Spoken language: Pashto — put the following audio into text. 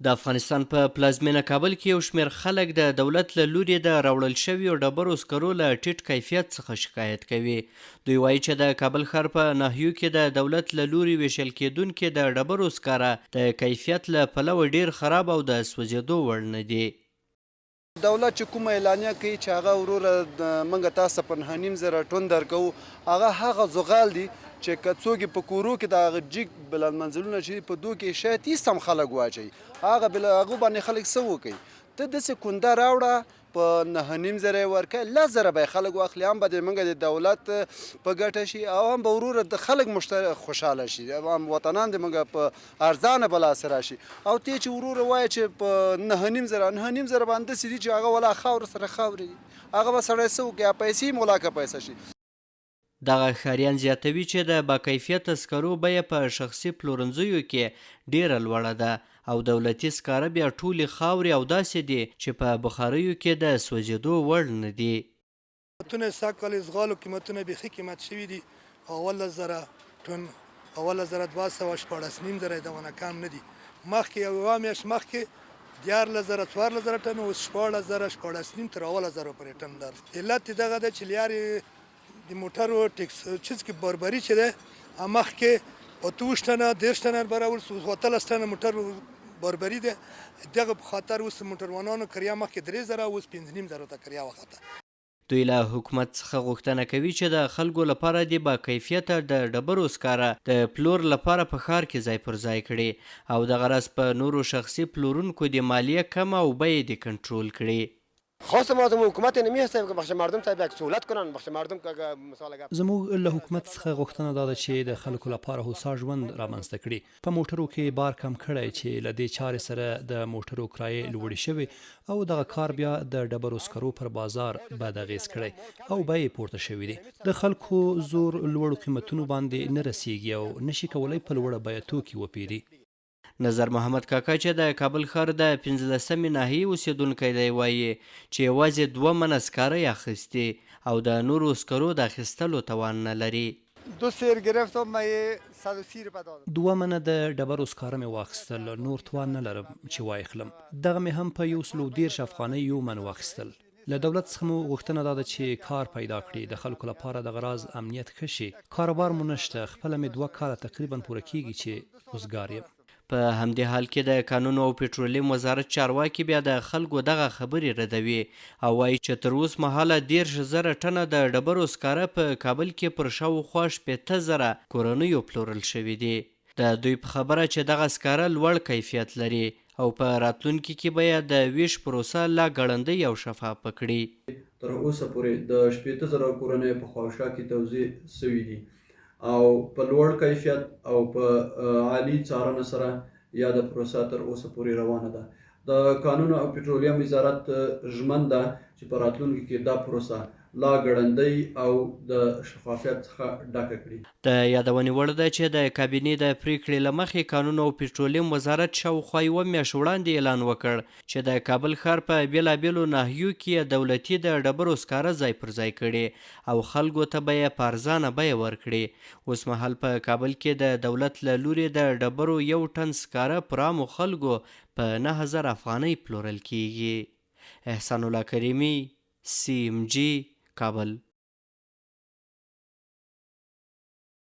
د افغانستان په پلازمینه کابل کې یو شمېر خلک د دولت له لوري د راوړل شویو ډبرو سکرو له ټیټ کیفیت څخه شکایت کوي. دوی وایي چې د کابل ښار په ناحیو کې د دولت له لوري ویشل کېدونکې د ډبرو سکاره د کیفیت له پلوه ډیر خراب او د سوځېدو وړ نه دي. دولت چې کومه اعلانیه کوي چې هغه وروره موږ تاسو په 9.5 ټن درکوو، هغه زغال دي چې که څوک په کورو کې د هغه جګ بلند منزلونه چې په دوی کې شاید هېڅ هم خلک واچوي، هغه باندې خلک څه وکوي؟ ته داسې کونده راوړه په 9.5 یې ورکړه، 10,000 به یې خلک واخلي، هم به موږ د دولت په ګټه شي او هم به وروره د خلک خوشحاله شي، هم وطنان د موږ په ارزانه به لاسه راشي. او ته چې وروره وایې چې په 9.5 باندې داسې دي چې هغه ولا خاوره سره خاورې دي، هغه به سړی څه وکړي؟ پیسې یې مولا که پیسه شي. دغه ښاریان زیاتوي چې د باکیفیته سکرو بیه په شخصي پلورنځیو کې ډیره لوړه ده او دولتي سکاره بیا ټولې خاورې او داسې دي چې په بخاریو کې د سوځېدو وړ نه دي. قیمتونه سږ کال زغالو قیمتونه بیخي قیمت شوي دي. 11,000 ټن 11,214.5 دونه کم نه دي. مخکې یوه میاشت مخکې 14,000 14,000 ټن اوس 14,000 تر 18,000 پورې ټن ده. علت یې دغه ده چې لارې د موټرو ټکس چیز کې بربري چې ده، مخکې 28 ټنه 13 ټنه به راوړل، 13 ټنه موټر بربري ده. دغه په خاطر اوس موټروانانو کریا مخکې 3,000 اوس 5,500 ته کریا وخته. دوی له حکومت څخه غوښتنه کوي چې د خلکو لپاره د باکیفیته د ډبرو سکاره د پلور لپاره په ښار کې ځای پر ځای کړي او د غرض په نورو شخصي پلورونکو د مالیه کمه او بیې د کنټرول کړي. خواستم از حکومت نمی‌هستم که بخش مردم ته یک سهولت کنن، بخش مردم که مثلا زموږ له حکومت څخه غوښتنه دا ده چې د خلکو لپاره هوسا ژوند رامنځته کړي. په موټرو کې بار کم کړی چې له دې چارې سره د موټرو کرایې لوړې شوې او دغه کار بیا د ډبرو سکرو پر بازار بد اغېز کړی او بیې پورته شوې دي. د خلکو زور لوړو قیمتونو باندې نه رسیږي او نشي کولی په لوړه بیه توکي وپېري. نظر محمد کاکا چې د کابل ښار د 15مې ناحیې اوسېدونکی دی وایي چې یوازې 2 منه سکاره یې اخیستې او د نورو سکرو د اخیستلو توان نه لري. 2 منه د ډبرو سکاره مې واخیستل، نور توان نه لرم چې واخلم. دغه مې هم په 110 افغانۍ 1 من واخیستل. له دولت څخه مو غوښتنه دا ده چې کار پیدا کړي، د خلکو لپاره د غراض امنیت ښه شي. کاروبار مو نشته، خپله مې 2 کاله تقریبا پوره کیږي چې وزګار یم. په همدې حال کې د کانونو او پټرولیم وزارت چارواکي بیا د خلکو دغه خبرې ردوي او وایي چې تر اوس مهاله 13,000 ټنه د ډبرو سکاره په کابل کې پر شاوخوا 80,000 کورنیو پلورل شوي دي. د دوی په خبره چې دغه سکاره لوړ کیفیت لري او په راتلونکي کې به یې د ویش پروسه لا ګړندۍ او شفافه کړي. تر اوسه پورې د 80,000 کورنیو په خواوشا کې توزیع شوي دي او په لوړ کیفیت او په عالی څارنه سره یا د پروسه تر اوسه پورې روانه ده. د کانونو او پټرولیم وزارت ژمن ده چې په راتلونکي کې دا پروسه لا ګړندۍ او د شفافیت څخه ډکه کړي. د یادونې وړ ده چې د کابینې د پریکړې له مخې کانونو او پټرولیم وزارت شاوخوا 1 میاشت وړاندې اعلان وکړ چې د کابل ښار په بېلابېلو ناحیو کې دولتي د ډبرو سکاره ځای پر ځای کړي او خلکو ته به یې په ارزانه بیه ورکړي. اوس مهال په کابل کې د دولت له لوري د ډبرو 1 ټن سکاره پر عامو خلکو په 9,000 افغانۍ پلورل کیږي. احسان الله کریمي، CMG کابل.